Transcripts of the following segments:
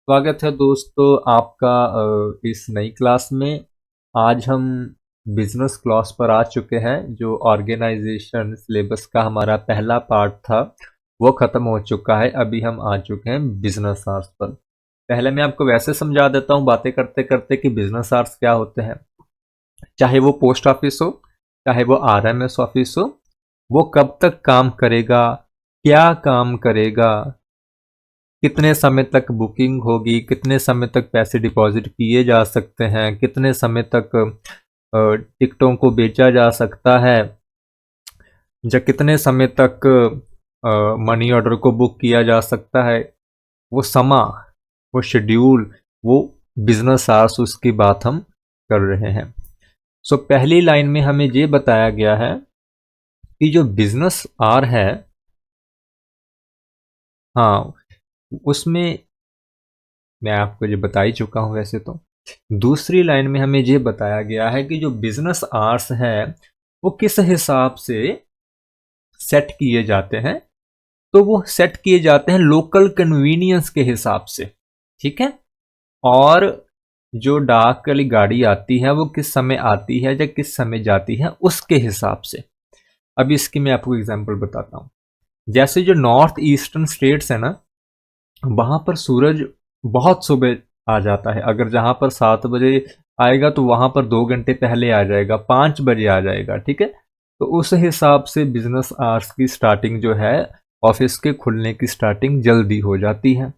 स्वागत है दोस्तों आपका इस नई क्लास में। आज हम बिजनेस क्लास पर आ चुके हैं। जो ऑर्गेनाइजेशन सिलेबस का हमारा पहला पार्ट था वो ख़त्म हो चुका है। अभी हम आ चुके हैं बिजनेस आवर्स पर। पहले मैं आपको वैसे समझा देता हूँ बातें करते करते कि बिजनेस आवर्स क्या होते हैं। चाहे वो पोस्ट ऑफिस हो, चाहे वो आरएमएस ऑफिस हो, वो कब तक काम करेगा, क्या काम करेगा, कितने समय तक बुकिंग होगी, कितने समय तक पैसे डिपॉजिट किए जा सकते हैं, कितने समय तक टिकटों को बेचा जा सकता है, या कितने समय तक मनी ऑर्डर को बुक किया जा सकता है, वो समा, वो शेड्यूल, वो बिजनेस आवर्स, उसकी बात हम कर रहे हैं। सो पहली लाइन में हमें ये बताया गया है कि जो बिजनेस आवर है, हाँ, उसमें मैं आपको ये बता ही चुका हूं वैसे तो। दूसरी लाइन में हमें ये बताया गया है कि जो बिजनेस आवर्स है वो किस हिसाब से सेट किए जाते हैं। तो वो सेट किए जाते हैं लोकल कन्वीनियंस के हिसाब से, ठीक है। और जो डाक वाली गाड़ी आती है वो किस समय आती है या किस समय जाती है उसके हिसाब से। अब इसकी मैं आपको एग्जांपल बताता हूँ। जैसे जो नॉर्थ ईस्टर्न स्टेट्स है ना, वहां पर सूरज बहुत सुबह आ जाता है। अगर जहां पर 7 बजे आएगा तो वहां पर 2 घंटे पहले आ जाएगा, 5 बजे आ जाएगा, ठीक है। तो उस हिसाब से बिजनेस आवर्स की स्टार्टिंग जो है, ऑफिस के खुलने की स्टार्टिंग जल्दी हो जाती है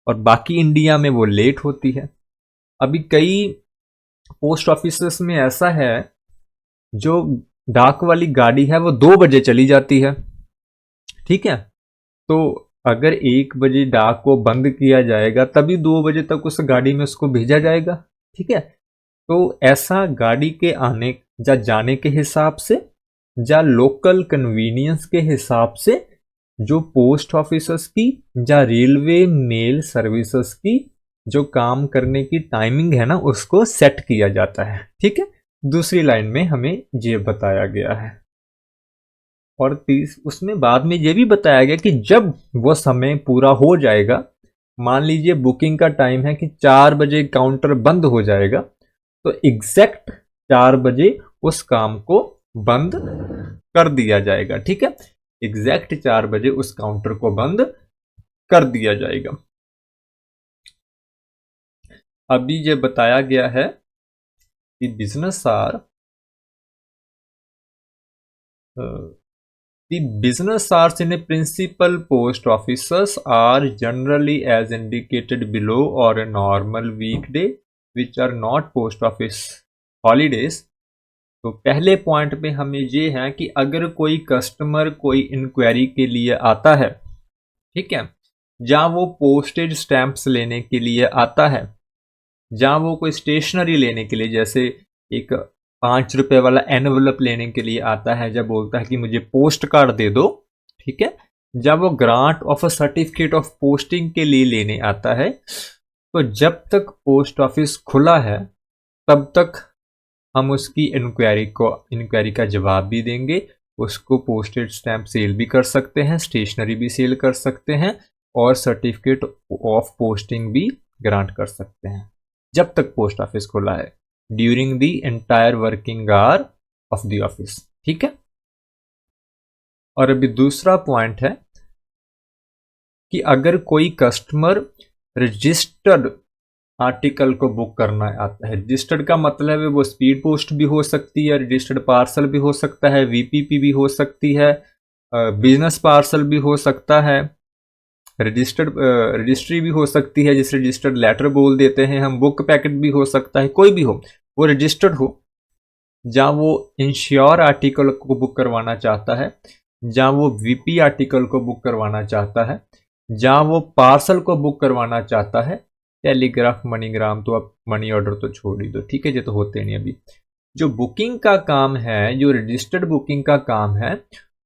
और बाकी इंडिया में वो लेट होती है। अभी कई पोस्ट ऑफिस में ऐसा है जो डाक वाली गाड़ी है वो 2 बजे चली जाती है, ठीक है। तो अगर 1 बजे डाक को बंद किया जाएगा तभी 2 बजे तक उस गाड़ी में उसको भेजा जाएगा, ठीक है। तो ऐसा गाड़ी के आने या जाने के हिसाब से या लोकल कन्वीनियंस के हिसाब से जो पोस्ट ऑफिसर्स की या रेलवे मेल सर्विसेज की जो काम करने की टाइमिंग है ना, उसको सेट किया जाता है, ठीक है। दूसरी लाइन में हमें ये बताया गया है। और उसमें बाद में ये भी बताया गया कि जब वो समय पूरा हो जाएगा, मान लीजिए बुकिंग का टाइम है कि 4 बजे काउंटर बंद हो जाएगा, तो एग्जैक्ट 4 बजे उस काम को बंद कर दिया जाएगा, ठीक है। एग्जैक्ट 4 बजे उस काउंटर को बंद कर दिया जाएगा। अभी ये बताया गया है कि business are The business hours in a principal post offices are generally as indicated below or a normal weekday, which are not post office holidays. तो पहले पॉइंट पे हमें ये है कि अगर कोई कस्टमर कोई इंक्वायरी के लिए आता है, ठीक है, जहां वो पोस्टेज स्टैंप्स लेने के लिए आता है, जहां वो कोई स्टेशनरी लेने के लिए, जैसे एक 5 रुपए वाला एनवलप लेने के लिए आता है, जब बोलता है कि मुझे पोस्ट कार्ड दे दो, ठीक है। जब वो grant of a certificate of posting के लिए लेने आता है, तो जब तक पोस्ट ऑफिस खुला है तब तक हम उसकी इंक्वायरी का जवाब भी देंगे, उसको पोस्टेड स्टैंप सेल भी कर सकते हैं, स्टेशनरी भी सेल कर सकते हैं और सर्टिफिकेट ऑफ पोस्टिंग भी ग्रांट कर सकते हैं जब तक पोस्ट ऑफिस खुला है, during the entire working hour of the office, ठीक है। और अभी दूसरा पॉइंट है कि अगर कोई कस्टमर रजिस्टर्ड आर्टिकल को बुक करना आता है, रजिस्टर्ड का मतलब है वो स्पीड पोस्ट भी हो सकती है, रजिस्टर्ड पार्सल भी हो सकता है, वीपीपी भी हो सकती है, बिजनेस पार्सल भी हो सकता है, रजिस्टर्ड रजिस्ट्री भी हो सकती है, जिसे रजिस्टर्ड लेटर बोल देते हैं हम, बुक पैकेट भी हो सकता है, कोई भी हो, वो रजिस्टर्ड हो, जहाँ वो इंश्योर आर्टिकल को बुक करवाना चाहता है, जहाँ वो वीपी आर्टिकल को बुक करवाना चाहता है, जहाँ वो पार्सल को बुक करवाना चाहता है, टेलीग्राफ, मनीग्राम, तो अब मनी ऑर्डर तो छोड़ ही दो, ठीक है, ये तो होते नहीं अभी। जो बुकिंग का काम है, जो रजिस्टर्ड बुकिंग का काम है,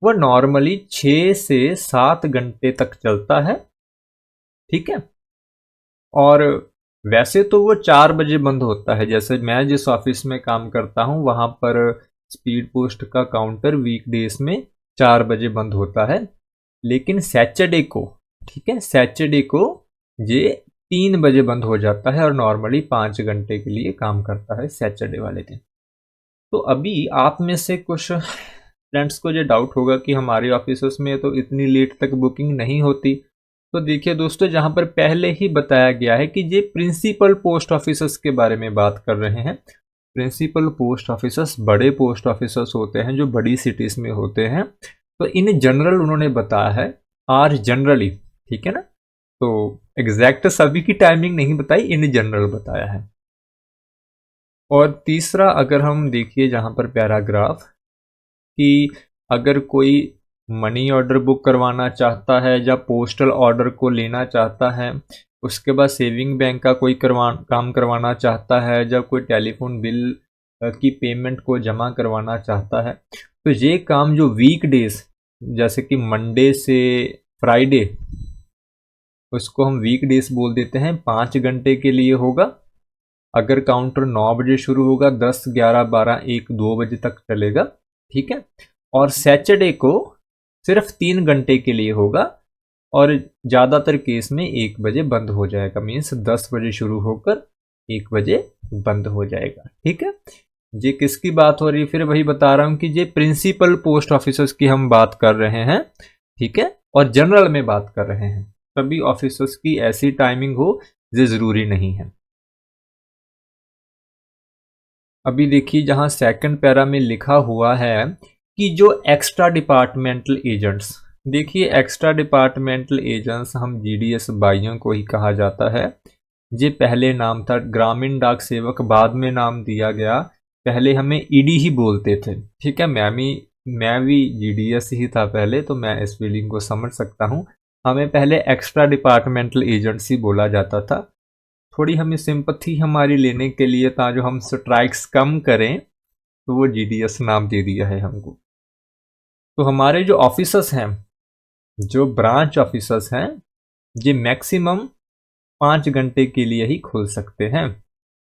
वो नॉर्मली 6 से 7 घंटे तक चलता है, ठीक है। और वैसे तो वो 4 बजे बंद होता है। जैसे मैं जिस ऑफिस में काम करता हूँ वहां पर स्पीड पोस्ट का काउंटर वीकडेज में 4 बजे बंद होता है, लेकिन सैटरडे को, ठीक है, सैटरडे को ये 3 बजे बंद हो जाता है और नॉर्मली 5 घंटे के लिए काम करता है सैटरडे वाले दिन। तो अभी आप में से कुछ फ्रेंड्स को ये डाउट होगा कि हमारे ऑफिस में तो इतनी लेट तक बुकिंग नहीं होती। तो देखिए दोस्तों, जहां पर पहले ही बताया गया है कि ये प्रिंसिपल पोस्ट ऑफिसर्स के बारे में बात कर रहे हैं। प्रिंसिपल पोस्ट ऑफिसर्स बड़े पोस्ट ऑफिसर्स होते हैं जो बड़ी सिटीज में होते हैं। तो इन जनरल उन्होंने बताया है, आर जनरली, ठीक है ना। तो एग्जैक्ट सभी की टाइमिंग नहीं बताई, इन जनरल बताया है। और तीसरा, अगर हम देखिए जहां पर पैराग्राफ, कि अगर कोई मनी ऑर्डर बुक करवाना चाहता है या पोस्टल ऑर्डर को लेना चाहता है, उसके बाद सेविंग बैंक का कोई काम करवाना चाहता है, जब कोई टेलीफोन बिल की पेमेंट को जमा करवाना चाहता है, तो ये काम जो वीकडेज, जैसे कि मंडे से फ्राइडे, उसको हम वीकडेज बोल देते हैं, 5 घंटे के लिए होगा। अगर काउंटर 9 बजे शुरू होगा, 10, 11, 12, 1, 2 बजे तक चलेगा, ठीक है। और सैटरडे को सिर्फ 3 घंटे के लिए होगा और ज़्यादातर केस में 1 बजे बंद हो जाएगा। मीन्स 10 बजे शुरू होकर 1 बजे बंद हो जाएगा, ठीक है। ये किसकी बात हो रही है? फिर वही बता रहा हूं कि ये प्रिंसिपल पोस्ट ऑफिसर्स की हम बात कर रहे हैं, ठीक है, और जनरल में बात कर रहे हैं। सभी ऑफिसर्स की ऐसी टाइमिंग हो ये जरूरी नहीं है। अभी देखिए जहां सेकंड पैरा में लिखा हुआ है कि जो एक्स्ट्रा डिपार्टमेंटल एजेंट्स, देखिए एक्स्ट्रा डिपार्टमेंटल एजेंट्स हम जीडीएस भाइयों को ही कहा जाता है। ये पहले नाम था ग्रामीण डाक सेवक, बाद में नाम दिया गया। पहले हमें ईडी ही बोलते थे, ठीक है। मैं भी जीडीएस ही था पहले, तो मैं इस फीलिंग को समझ सकता हूँ। हमें पहले एक्स्ट्रा डिपार्टमेंटल एजेंट्स ही बोला जाता था। थोड़ी हमें सिंपथी हमारी लेने के लिए था, जो हम स्ट्राइक्स कम करें, तो वो जीडीएस नाम दे दिया है हमको। तो हमारे जो ऑफिसर्स हैं, जो ब्रांच ऑफिसर्स हैं, ये मैक्सिमम 5 घंटे के लिए ही खुल सकते हैं,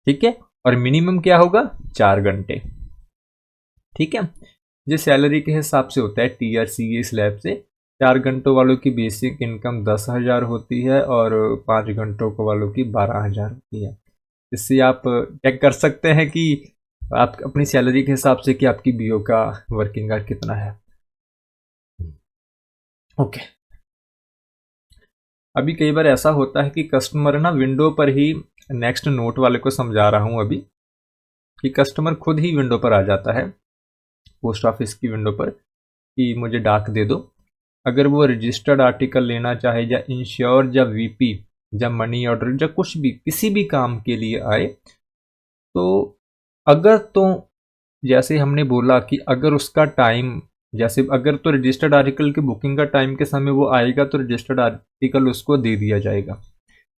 ठीक है। और मिनिमम क्या होगा? 4 घंटे, ठीक है। ये सैलरी के हिसाब से होता है, टीआरसीए स्लैब से। 4 घंटों वालों की बेसिक इनकम 10,000 होती है और 5 घंटों को वालों की 12,000 होती है। इससे आप चेक कर सकते हैं कि आप अपनी सैलरी के हिसाब से कि आपकी बीओ का वर्किंग आवर कितना है। ओके। अभी कई बार ऐसा होता है कि कस्टमर ना विंडो पर ही, नेक्स्ट नोट वाले को समझा रहा हूं अभी, कि कस्टमर खुद ही विंडो पर आ जाता है, पोस्ट ऑफिस की विंडो पर, कि मुझे डाक दे दो। अगर वो रजिस्टर्ड आर्टिकल लेना चाहे, या इंश्योर, या वीपी, या मनी ऑर्डर, या कुछ भी किसी भी काम के लिए आए, तो अगर तो जैसे हमने बोला कि अगर उसका टाइम, जैसे अगर तो रजिस्टर्ड आर्टिकल की बुकिंग का टाइम के समय वो आएगा, तो रजिस्टर्ड आर्टिकल उसको दे दिया जाएगा,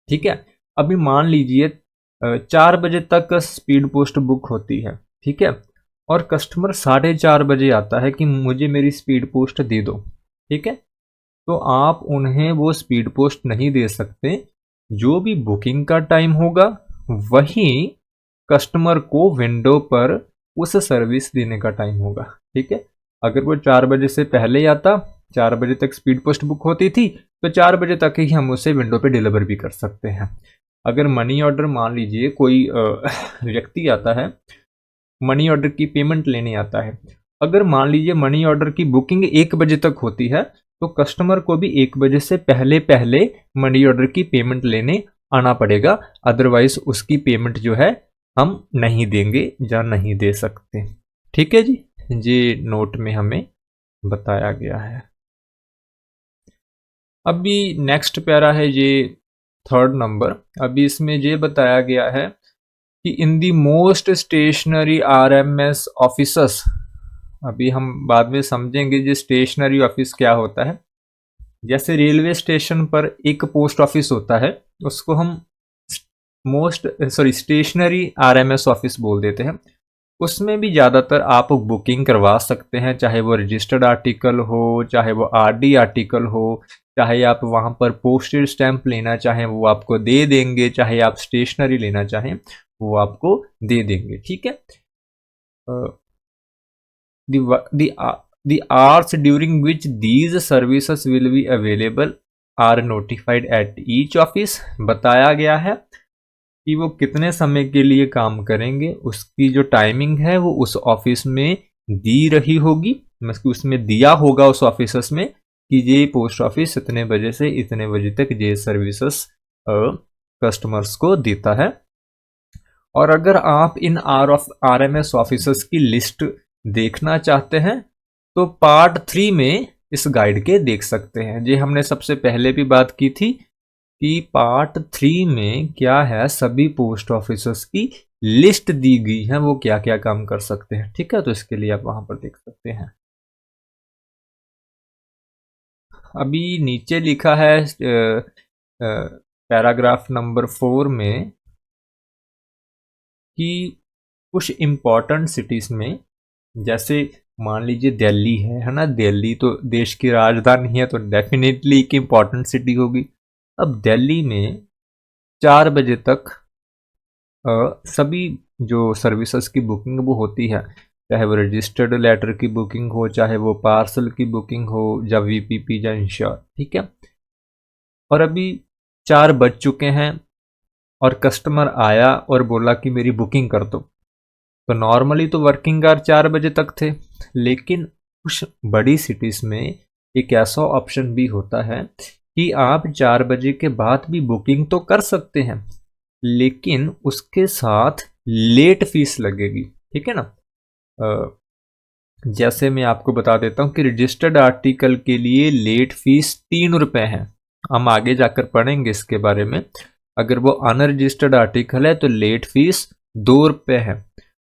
ठीक है। अभी मान लीजिए 4 बजे तक स्पीड पोस्ट बुक होती है, ठीक है, और कस्टमर 4:30 बजे आता है कि मुझे मेरी स्पीड पोस्ट दे दो, ठीक है। तो आप उन्हें वो स्पीड पोस्ट नहीं दे सकते। जो भी बुकिंग का टाइम होगा वही कस्टमर को विंडो पर उस सर्विस देने का टाइम होगा, ठीक है। अगर वो 4 बजे से पहले आता, 4 बजे तक स्पीड पोस्ट बुक होती थी, तो 4 बजे तक ही हम उसे विंडो पे डिलीवर भी कर सकते हैं। अगर मनी ऑर्डर, मान लीजिए कोई व्यक्ति आता है, मनी ऑर्डर की पेमेंट लेने आता है, अगर मान लीजिए मनी ऑर्डर की बुकिंग 1 बजे तक होती है, तो कस्टमर को भी 1 बजे से पहले पहले मनी ऑर्डर की पेमेंट लेने आना पड़ेगा। अदरवाइज उसकी पेमेंट जो है हम नहीं देंगे या नहीं दे सकते, ठीक है जी। ये नोट में हमें बताया गया है। अभी नेक्स्ट पैरा है ये 3rd नंबर। अभी इसमें ये बताया गया है कि in the most stationary RMS officers, अभी हम बाद में समझेंगे ये स्टेशनरी ऑफिस क्या होता है। जैसे रेलवे स्टेशन पर एक पोस्ट ऑफिस होता है, उसको हम स्टेशनरी आरएमएस ऑफिस बोल देते हैं। उसमें भी ज़्यादातर आप बुकिंग करवा सकते हैं, चाहे वो रजिस्टर्ड आर्टिकल हो, चाहे वो आरडी आर्टिकल हो, चाहे आप वहाँ पर पोस्टेज स्टैंप लेना चाहें वो आपको दे देंगे, चाहे आप स्टेशनरी लेना चाहें वो आपको दे देंगे, ठीक है। the hours during which these services will be available are notified at each office, बताया गया है कि वो कितने समय के लिए काम करेंगे, उसकी जो टाइमिंग है वो उस ऑफिस में दी रही होगी, मतलब उसमें दिया होगा उस ऑफिसर्स में कि ये पोस्ट ऑफिस इतने बजे से इतने बजे तक ये सर्विसेज कस्टमर्स को देता है। और अगर आप इन RMS ऑफिसर्स की लिस्ट देखना चाहते हैं तो पार्ट 3 में इस गाइड के देख सकते हैं। ये हमने सबसे पहले भी बात की थी कि पार्ट 3 में क्या है, सभी पोस्ट ऑफिसर्स की लिस्ट दी गई है, वो क्या क्या काम कर सकते हैं। ठीक है, तो इसके लिए आप वहां पर देख सकते हैं। अभी नीचे लिखा है पैराग्राफ नंबर 4 में कि कुछ इम्पोर्टेंट सिटीज में, जैसे मान लीजिए दिल्ली है ना, दिल्ली तो देश की राजधानी है तो डेफिनेटली एक इम्पॉर्टेंट सिटी होगी। अब दिल्ली में 4 बजे तक सभी जो सर्विसेज की बुकिंग वो होती है, चाहे वो रजिस्टर्ड लेटर की बुकिंग हो, चाहे वो पार्सल की बुकिंग हो, या VPP या इंश्योर। ठीक है, और अभी 4 बज चुके हैं और कस्टमर आया और बोला कि मेरी बुकिंग कर दो, तो नॉर्मली तो वर्किंग आवर 4 बजे तक थे, लेकिन कुछ बड़ी सिटीज में एक ऐसा ऑप्शन भी होता है कि आप 4 बजे के बाद भी बुकिंग तो कर सकते हैं, लेकिन उसके साथ लेट फीस लगेगी। ठीक है ना, जैसे मैं आपको बता देता हूं कि रजिस्टर्ड आर्टिकल के लिए लेट फीस 3 रुपए है, हम आगे जाकर पढ़ेंगे इसके बारे में। अगर वो अनरजिस्टर्ड आर्टिकल है तो लेट फीस 2 रुपए है।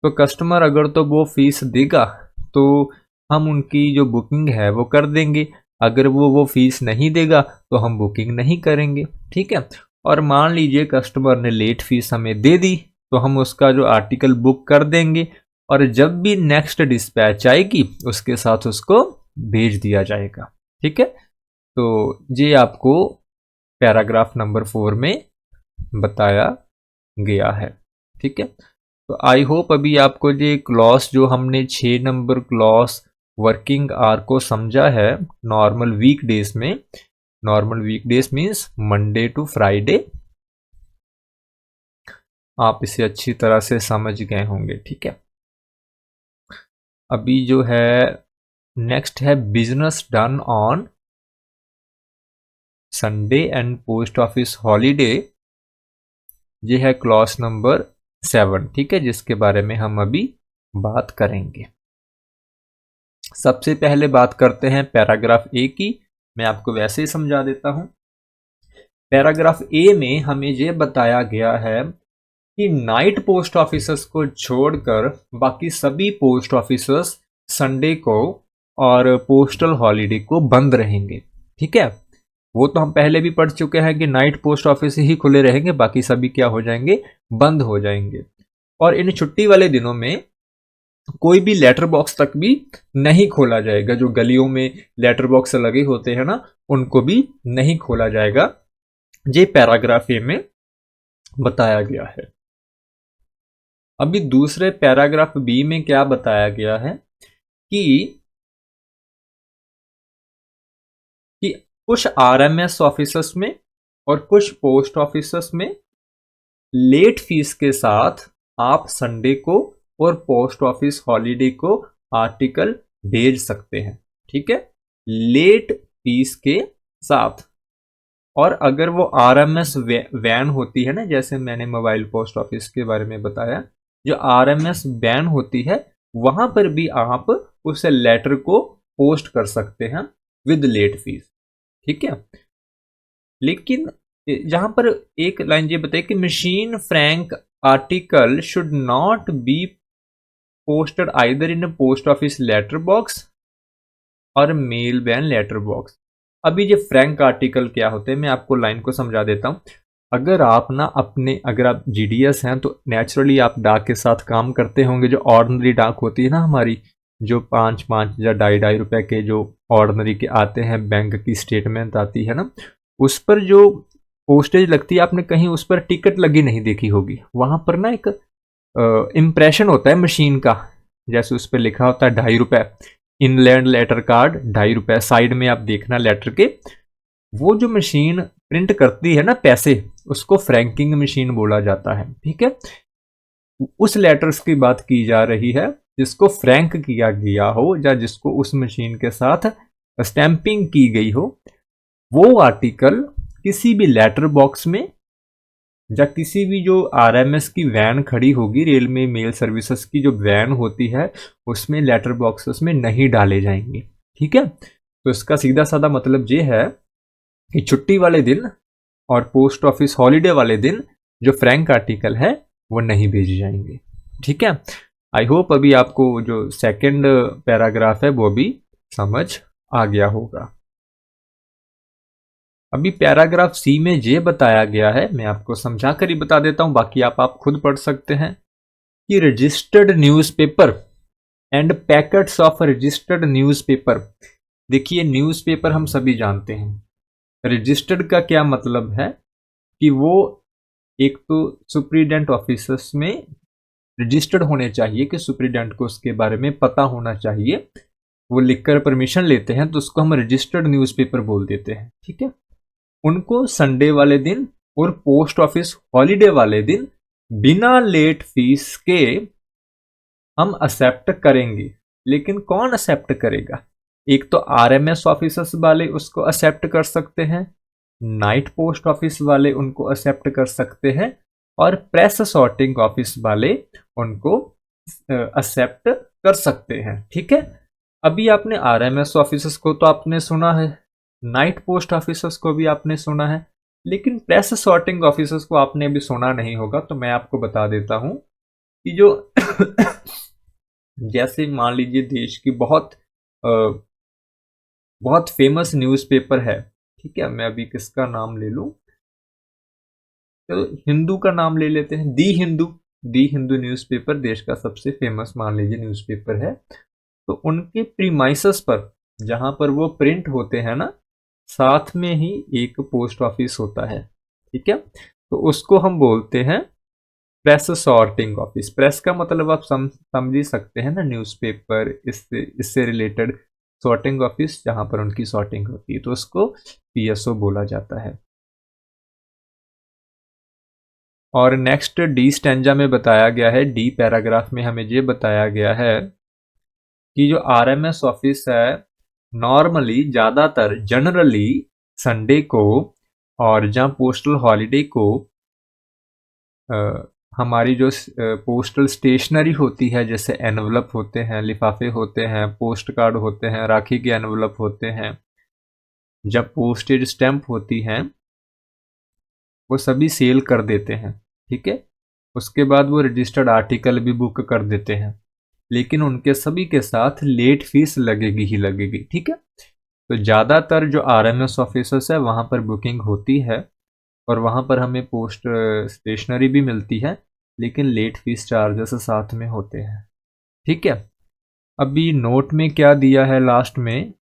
तो कस्टमर अगर तो वो फीस देगा तो हम उनकी जो बुकिंग है वो कर देंगे, अगर वो फीस नहीं देगा तो हम बुकिंग नहीं करेंगे। ठीक है, और मान लीजिए कस्टमर ने लेट फीस हमें दे दी तो हम उसका जो आर्टिकल बुक कर देंगे, और जब भी नेक्स्ट डिस्पैच आएगी उसके साथ उसको भेज दिया जाएगा। ठीक है, तो ये आपको पैराग्राफ नंबर 4 में बताया गया है। ठीक है, तो आई होप अभी आपको ये क्लॉज जो हमने 6 नंबर क्लॉज वर्किंग आवर को समझा है नॉर्मल वीकडेज में, normal weekdays means Monday to Friday, आप इसे अच्छी तरह से समझ गए होंगे। ठीक है, अभी जो है नेक्स्ट है business done on Sunday and post office holiday, ये है क्लॉज नंबर 7। ठीक है, जिसके बारे में हम अभी बात करेंगे। सबसे पहले बात करते हैं पैराग्राफ ए की, मैं आपको वैसे ही समझा देता हूं। पैराग्राफ ए में हमें यह बताया गया है कि नाइट पोस्ट ऑफिसर्स को छोड़कर बाकी सभी पोस्ट ऑफिसर्स संडे को और पोस्टल हॉलीडे को बंद रहेंगे। ठीक है, वो तो हम पहले भी पढ़ चुके हैं कि नाइट पोस्ट ऑफिस ही खुले रहेंगे, बाकी सभी क्या हो जाएंगे, बंद हो जाएंगे। और इन छुट्टी वाले दिनों में कोई भी लेटर बॉक्स तक भी नहीं खोला जाएगा, जो गलियों में लेटर बॉक्स लगे होते हैं ना, उनको भी नहीं खोला जाएगा। ये पैराग्राफ ए में बताया गया है। अभी दूसरे पैराग्राफ बी में क्या बताया गया है कि कुछ RMS ऑफिसर्स में और कुछ पोस्ट ऑफिसर्स में लेट फीस के साथ आप संडे को और पोस्ट ऑफिस हॉलीडे को आर्टिकल भेज सकते हैं। ठीक है, लेट फीस के साथ। और अगर वो RMS वैन होती है ना, जैसे मैंने मोबाइल पोस्ट ऑफिस के बारे में बताया, जो RMS वैन होती है वहां पर भी आप उस लेटर को पोस्ट कर सकते हैं विद लेट फीस। ठीक है, लेकिन जहां पर एक लाइन ये बताइए कि machine frank article should not be posted either in post office letter box और मेल वैन लेटर बॉक्स। अभी ये फ्रैंक आर्टिकल क्या होते हैं, मैं आपको लाइन को समझा देता हूं। अगर आप अगर आप GDS हैं तो नेचुरली आप डाक के साथ काम करते होंगे। जो ऑर्डिनरी डाक होती है ना हमारी, जो 5-5 या 2.5 रुपए के जो ऑर्डिनरी के आते हैं, बैंक की स्टेटमेंट आती है ना, उस पर जो पोस्टेज लगती है, आपने कहीं उस पर टिकट लगी नहीं देखी होगी। वहां पर ना एक इम्प्रेशन होता है मशीन का, जैसे उस पर लिखा होता है 2.5 रुपए, इनलैंड लेटर कार्ड 2.5 रुपए। साइड में आप देखना लेटर के वो जो मशीन प्रिंट करती है ना पैसे, उसको फ्रैंकिंग मशीन बोला जाता है। ठीक है, उस लेटर्स की बात की जा रही है जिसको फ्रैंक किया गया हो या जिसको उस मशीन के साथ स्टैंपिंग की गई हो। वो आर्टिकल किसी भी लेटर बॉक्स में या किसी भी जो आरएमएस की वैन खड़ी होगी, रेल में मेल सर्विसेज की जो वैन होती है, उसमें लेटर बॉक्सेस में नहीं डाले जाएंगे। ठीक है, तो इसका सीधा साधा मतलब ये है कि छुट्टी वाले दिन और पोस्ट ऑफिस हॉलीडे वाले दिन जो फ्रैंक आर्टिकल है वो नहीं भेजे जाएंगे। ठीक है, आई होप अभी आपको जो सेकंड पैराग्राफ है वो भी समझ आ गया होगा। अभी पैराग्राफ सी में ये बताया गया है, मैं आपको समझा कर ही बता देता हूं, बाकी आप खुद पढ़ सकते हैं कि registered newspaper and packets of registered newspaper. देखिए, न्यूज़पेपर हम सभी जानते हैं, रजिस्टर्ड का क्या मतलब है कि वो एक तो सुप्रीडेंट ऑफिसर्स में रजिस्टर्ड होने चाहिए कि सुप्रीडेंट को उसके बारे में पता होना चाहिए, वो लिखकर परमिशन लेते हैं तो उसको हम रजिस्टर्ड न्यूज़पेपर बोल देते हैं। ठीक है, उनको संडे वाले दिन और पोस्ट ऑफिस हॉलीडे वाले दिन बिना लेट फीस के हम एक्सेप्ट करेंगे। लेकिन कौन एक्सेप्ट करेगा? एक तो आरएमएस ऑफिसर्स वाले उसको एक्सेप्ट कर सकते हैं, नाइट पोस्ट ऑफिस वाले उनको एक्सेप्ट कर सकते हैं, और प्रेस सॉर्टिंग ऑफिस वाले उनको एक्सेप्ट कर सकते हैं। ठीक है, अभी आपने आरएमएस ऑफिसर्स को तो आपने सुना है, नाइट पोस्ट ऑफिसर्स को भी आपने सुना है, लेकिन प्रेस सॉर्टिंग ऑफिसर्स को आपने अभी सुना नहीं होगा। तो मैं आपको बता देता हूं कि जो जैसे मान लीजिए देश की बहुत फेमस न्यूज़पेपर है। ठीक है, मैं अभी किसका नाम ले लूं, तो हिंदू का नाम ले लेते हैं, दी हिंदू न्यूज़पेपर देश का सबसे फेमस मान लीजिए न्यूज़पेपर है। तो उनके प्रीमाइसेस पर जहां पर वो प्रिंट होते हैं ना, साथ में ही एक पोस्ट ऑफिस होता है। ठीक है, तो उसको हम बोलते हैं प्रेस सॉर्टिंग ऑफिस। प्रेस का मतलब आप समझ ही सकते हैं ना, न्यूज़पेपर, इससे रिलेटेड सॉर्टिंग ऑफिस जहां पर उनकी सॉर्टिंग होती है, तो उसको पीएसओ बोला जाता है। और नेक्स्ट डी स्टैंजा में बताया गया है, डी पैराग्राफ में हमें ये बताया गया है कि जो आरएमएस ऑफिस है नॉर्मली ज़्यादातर जनरली संडे को और जहाँ पोस्टल हॉलीडे को हमारी जो पोस्टल स्टेशनरी होती है, जैसे एनवलप होते हैं, लिफाफे होते हैं, पोस्ट कार्ड होते हैं, राखी के एनवलप होते हैं, जब पोस्टेज स्टैंप होती हैं, वो सभी सेल कर देते हैं। ठीक है, उसके बाद वो रजिस्टर्ड आर्टिकल भी बुक कर देते हैं, लेकिन उनके सभी के साथ लेट फीस लगेगी ही लगेगी। ठीक है, तो ज़्यादातर जो आरएमएस ऑफिसर्स है वहाँ पर बुकिंग होती है और वहाँ पर हमें पोस्ट स्टेशनरी भी मिलती है, लेकिन लेट फीस चार्जेस साथ में होते हैं। ठीक है, अभी नोट में क्या दिया है लास्ट में,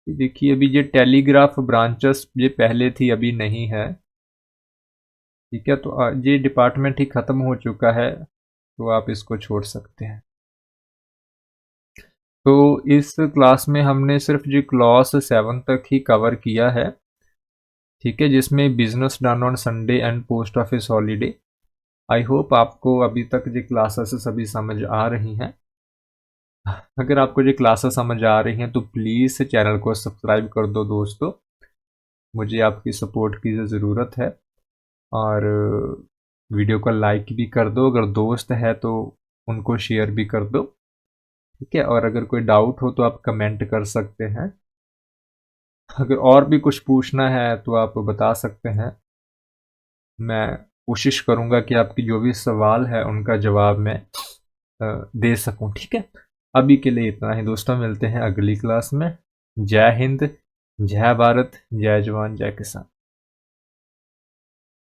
देखिए अभी ये टेलीग्राफ ब्रांचेस ये पहले थी, अभी नहीं है। ठीक है, तो ये डिपार्टमेंट ही ख़त्म हो चुका है, तो आप इसको छोड़ सकते हैं। तो इस क्लास में हमने सिर्फ जो क्लास 7 तक ही कवर किया है। ठीक है, जिसमें business done on Sunday and post office holiday. I hope आपको अभी तक ये क्लासेस सभी समझ आ रही हैं। अगर आपको ये क्लासेस समझ आ रही हैं तो प्लीज़ चैनल को सब्सक्राइब कर दो दोस्तों, मुझे आपकी सपोर्ट की ज़रूरत है। और वीडियो को लाइक भी कर दो, अगर दोस्त है तो उनको शेयर भी कर दो। ठीक है, और अगर कोई डाउट हो तो आप कमेंट कर सकते हैं। अगर और भी कुछ पूछना है तो आप बता सकते हैं, मैं कोशिश करूंगा कि आपकी जो भी सवाल है उनका जवाब मैं दे सकूं। ठीक है, अभी के लिए इतना ही दोस्तों, मिलते हैं अगली क्लास में। जय हिंद, जय भारत, जय जवान, जय किसान।